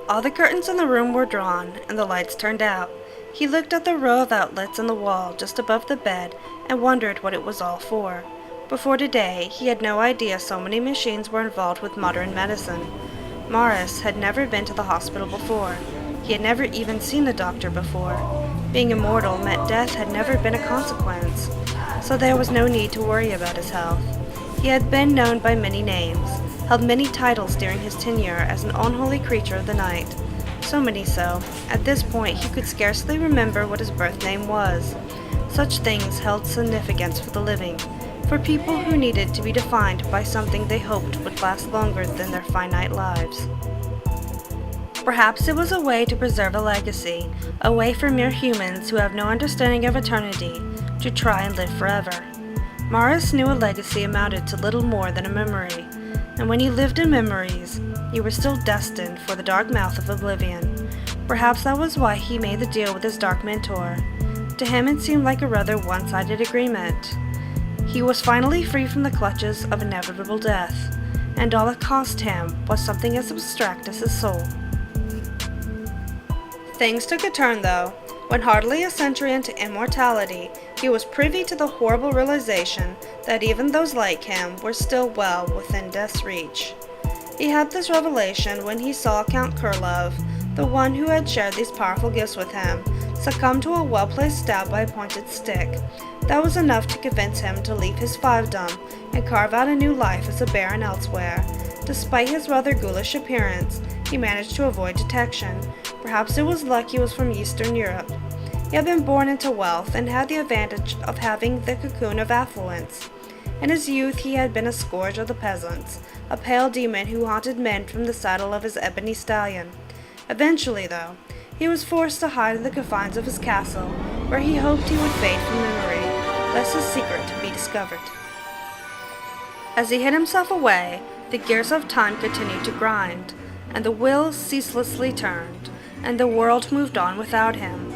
All the curtains in the room were drawn, and the lights turned out. He looked at the row of outlets in the wall just above the bed and wondered what it was all for. Before today, he had no idea so many machines were involved with modern medicine. Morris had never been to the hospital before. He had never even seen a doctor before. Being immortal meant death had never been a consequence, so there was no need to worry about his health. He had been known by many names, held many titles during his tenure as an unholy creature of the night. So many so, at this point he could scarcely remember what his birth name was. Such things held significance for the living, for people who needed to be defined by something they hoped would last longer than their finite lives. Perhaps it was a way to preserve a legacy, a way for mere humans who have no understanding of eternity to try and live forever. Morris knew a legacy amounted to little more than a memory, and when you lived in memories, you were still destined for the dark mouth of oblivion. Perhaps that was why he made the deal with his dark mentor. To him it seemed like a rather one-sided agreement. He was finally free from the clutches of inevitable death, and all it cost him was something as abstract as his soul. Things took a turn, though, when hardly a century into immortality, he was privy to the horrible realization that even those like him were still well within death's reach. He had this revelation when he saw Count Kurlov, the one who had shared these powerful gifts with him, succumb to a well-placed stab by a pointed stick. That was enough to convince him to leave his fiefdom and carve out a new life as a baron elsewhere. Despite his rather ghoulish appearance, he managed to avoid detection. Perhaps it was luck he was from Eastern Europe. He had been born into wealth and had the advantage of having the cocoon of affluence. In his youth he had been a scourge of the peasants, a pale demon who haunted men from the saddle of his ebony stallion. Eventually, though, he was forced to hide in the confines of his castle, where he hoped he would fade from memory, lest his secret be discovered. As he hid himself away, the gears of time continued to grind, and the wheel ceaselessly turned, and the world moved on without him.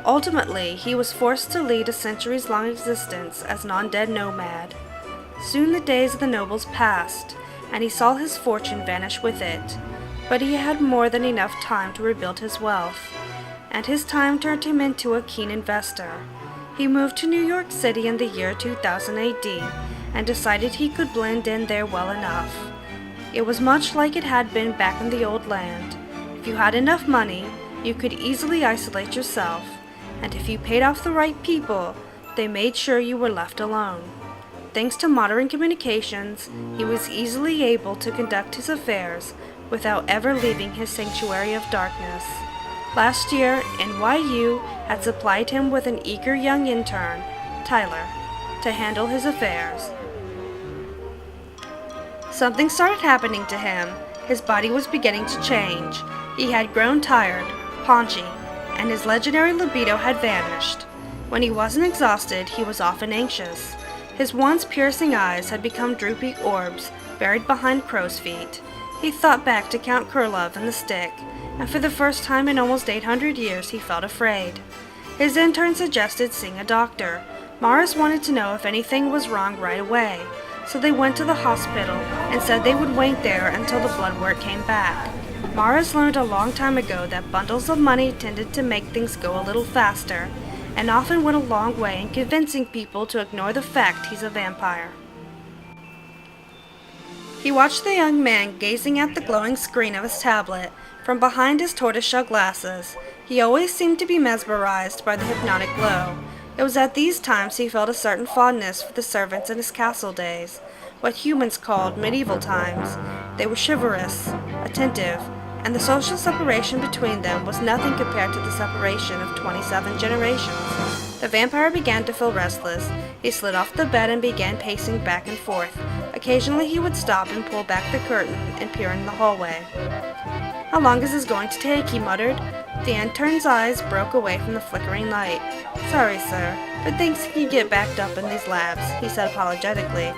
Ultimately, he was forced to lead a centuries-long existence as an undead nomad. Soon the days of the nobles passed, and he saw his fortune vanish with it, but he had more than enough time to rebuild his wealth, and his time turned him into a keen investor. He moved to New York City in the year 2000 AD, and decided he could blend in there well enough. It was much like it had been back in the old land. If you had enough money, you could easily isolate yourself, and if you paid off the right people, they made sure you were left alone. Thanks to modern communications, he was easily able to conduct his affairs without ever leaving his sanctuary of darkness. Last year, NYU had supplied him with an eager young intern, Tyler, to handle his affairs. Something started happening to him. His body was beginning to change. He had grown tired, paunchy, and his legendary libido had vanished. When he wasn't exhausted, he was often anxious. His once piercing eyes had become droopy orbs buried behind crow's feet. He thought back to Count Kurlov and the stick, and for the first time in almost 800 years he felt afraid. His intern suggested seeing a doctor. Morris wanted to know if anything was wrong right away, so they went to the hospital and said they would wait there until the blood work came back. Morris learned a long time ago that bundles of money tended to make things go a little faster, and often went a long way in convincing people to ignore the fact he's a vampire. He watched the young man gazing at the glowing screen of his tablet from behind his tortoiseshell glasses. He always seemed to be mesmerized by the hypnotic glow. It was at these times he felt a certain fondness for the servants in his castle days, what humans called medieval times. They were chivalrous, attentive, and the social separation between them was nothing compared to the separation of 27 generations. The vampire began to feel restless. He slid off the bed and began pacing back and forth. Occasionally he would stop and pull back the curtain and peer in the hallway. "How long is this going to take?" he muttered. The intern's eyes broke away from the flickering light. "Sorry, sir, but things can get backed up in these labs," he said apologetically.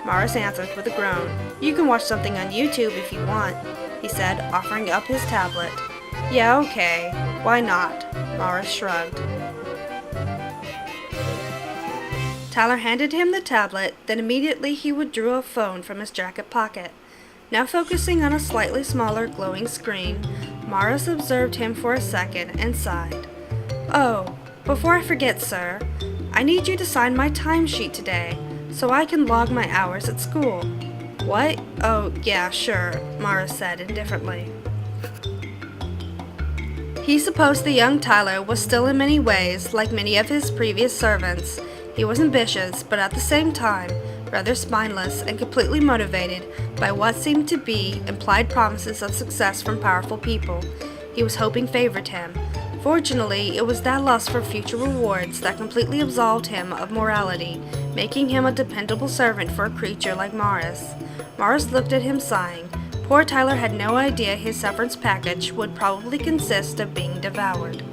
Morris answered with a groan. "You can watch something on YouTube if you want," he said, offering up his tablet. "Yeah, okay. Why not?" Morris shrugged. Tyler handed him the tablet, then immediately he withdrew a phone from his jacket pocket. Now focusing on a slightly smaller glowing screen, Morris observed him for a second and sighed. "Oh, before I forget, sir, I need you to sign my timesheet today, so I can log my hours at school." "What? Oh, yeah, sure," Morris said indifferently. He supposed the young Tyler was still in many ways like many of his previous servants. He was ambitious, but at the same time, rather spineless and completely motivated by what seemed to be implied promises of success from powerful people he was hoping favored him. Fortunately, it was that lust for future rewards that completely absolved him of morality, making him a dependable servant for a creature like Morris. Morris looked at him sighing. Poor Tyler had no idea his severance package would probably consist of being devoured.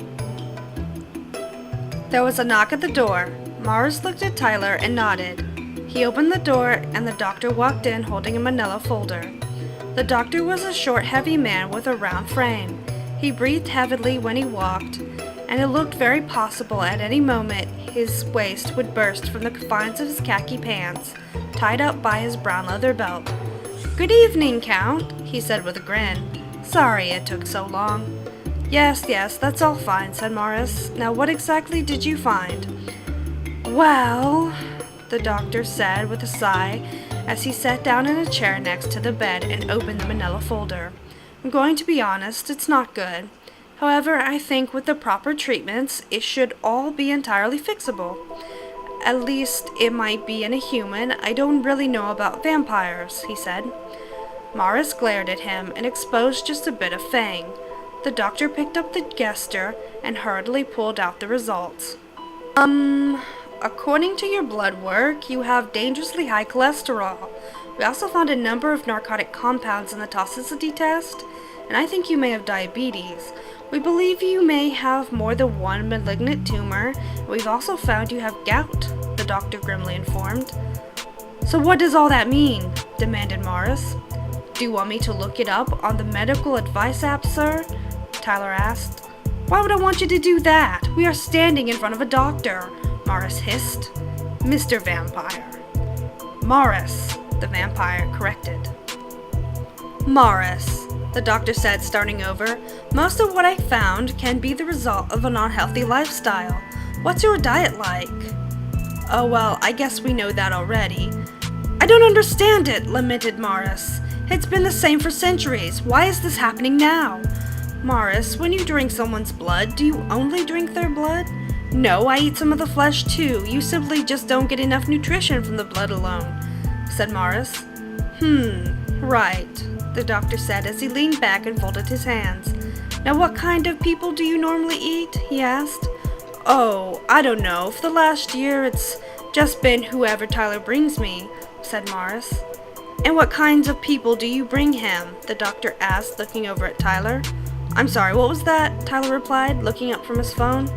There was a knock at the door. Morris looked at Tyler and nodded. He opened the door and the doctor walked in holding a manila folder. The doctor was a short, heavy man with a round frame. He breathed heavily when he walked, and it looked very possible at any moment his waist would burst from the confines of his khaki pants, tied up by his brown leather belt. "Good evening, Count," he said with a grin. "Sorry it took so long." Yes, that's all fine," said Morris. "Now what exactly did you find?" "Well," the doctor said with a sigh as he sat down in a chair next to the bed and opened the manila folder. "I'm going to be honest, it's not good. However, I think with the proper treatments, it should all be entirely fixable. At least, it might be in a human. I don't really know about vampires," he said. Morris glared at him and exposed just a bit of fang. The doctor picked up the gesture and hurriedly pulled out the results. According to your blood work, you have dangerously high cholesterol. We also found a number of narcotic compounds in the toxicity test, and I think you may have diabetes. We believe you may have more than one malignant tumor. We've also found you have gout," the doctor grimly informed. "So what does all that mean?" demanded Morris. "Do you want me to look it up on the medical advice app, sir?" Tyler asked. "Why would I want you to do that? We are standing in front of a doctor," Morris hissed. "Mr. Vampire." "Morris," the vampire corrected. "Morris," the doctor said, starting over. "Most of what I found can be the result of an unhealthy lifestyle. What's your diet like?" "Oh, well, I guess we know that already." "I don't understand it," lamented Morris. "It's been the same for centuries. Why is this happening now?" "Morris, when you drink someone's blood, do you only drink their blood?" "No, I eat some of the flesh too. You simply just don't get enough nutrition from the blood alone," said Morris. Right, the doctor said as he leaned back and folded his hands. "Now what kind of people do you normally eat?" he asked. "Oh, I don't know. For the last year it's just been whoever Tyler brings me," said Morris. "And what kinds of people do you bring him?" the doctor asked, looking over at Tyler. "I'm sorry, what was that?" Tyler replied, looking up from his phone.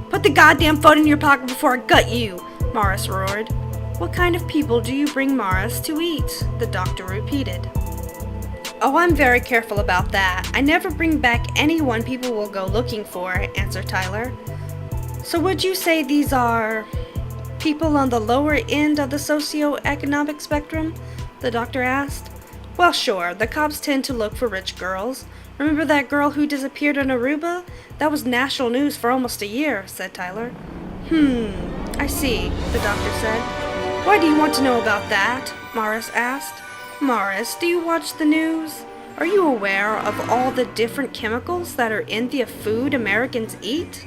"Put the goddamn phone in your pocket before I gut you!" Morris roared. "What kind of people do you bring Morris to eat?" the doctor repeated. "Oh, I'm very careful about that. I never bring back anyone people will go looking for," answered Tyler. "So would you say these are people on the lower end of the socioeconomic spectrum?" the doctor asked. "Well, sure. The cops tend to look for rich girls. Remember that girl who disappeared in Aruba? That was national news for almost a year," said Tyler. I see, the doctor said. "Why do you want to know about that?" Morris asked. "Morris, do you watch the news? Are you aware of all the different chemicals that are in the food Americans eat?"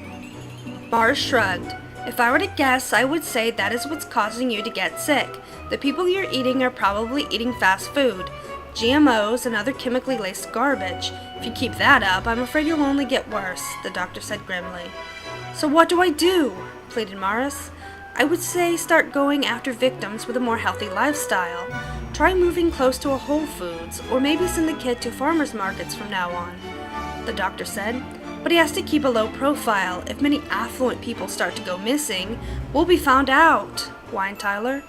Morris shrugged. "If I were to guess, I would say that is what's causing you to get sick. The people you're eating are probably eating fast food, GMOs, and other chemically laced garbage. If you keep that up, I'm afraid you'll only get worse," the doctor said grimly. "So what do I do?" pleaded Morris. "I would say start going after victims with a more healthy lifestyle. Try moving close to a Whole Foods, or maybe send the kid to farmers markets from now on," the doctor said. "But he has to keep a low profile. If many affluent people start to go missing, we'll be found out," whined Tyler.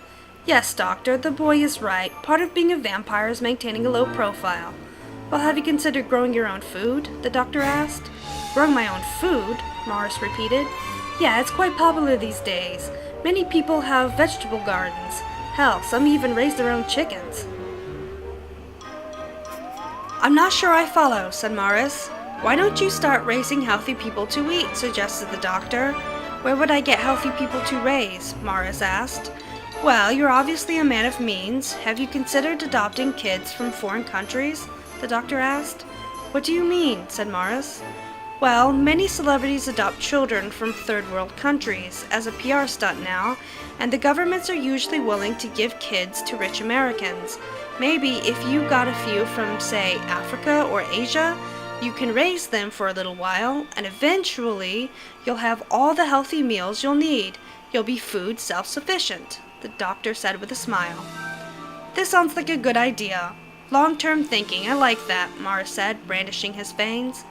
"Yes, doctor, the boy is right. Part of being a vampire is maintaining a low profile." "Well, have you considered growing your own food?" the doctor asked. "Growing my own food?" Morris repeated. "Yeah, it's quite popular these days. Many people have vegetable gardens. Hell, some even raise their own chickens. I'm not sure I follow, said Morris. Why don't you start raising healthy people to eat, suggested the doctor. Where would I get healthy people to raise? Morris asked. Well, you're obviously a man of means. Have you considered adopting kids from foreign countries? The doctor asked. What do you mean? Said Morris. Well, many celebrities adopt children from third world countries as a PR stunt now, and the governments are usually willing to give kids to rich Americans. Maybe if you got a few from, say, Africa or Asia, you can raise them for a little while, and eventually you'll have all the healthy meals you'll need. You'll be food self-sufficient, the doctor said with a smile. This sounds like a good idea. Long-term thinking, I like that, Morris said, brandishing his fangs.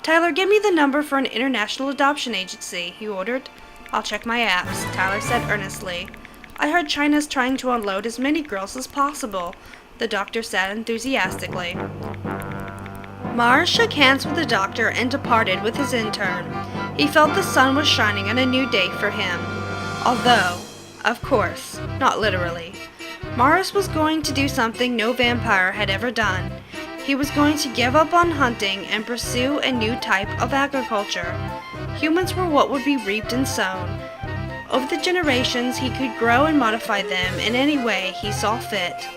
Tyler, give me the number for an international adoption agency, he ordered. I'll check my apps, Tyler said earnestly. I heard China's trying to unload as many girls as possible, the doctor said enthusiastically. Mars shook hands with the doctor and departed with his intern. He felt the sun was shining on a new day for him. Although, of course, not literally. Morris was going to do something no vampire had ever done. He was going to give up on hunting and pursue a new type of agriculture. Humans were what would be reaped and sown. Over the generations, he could grow and modify them in any way he saw fit.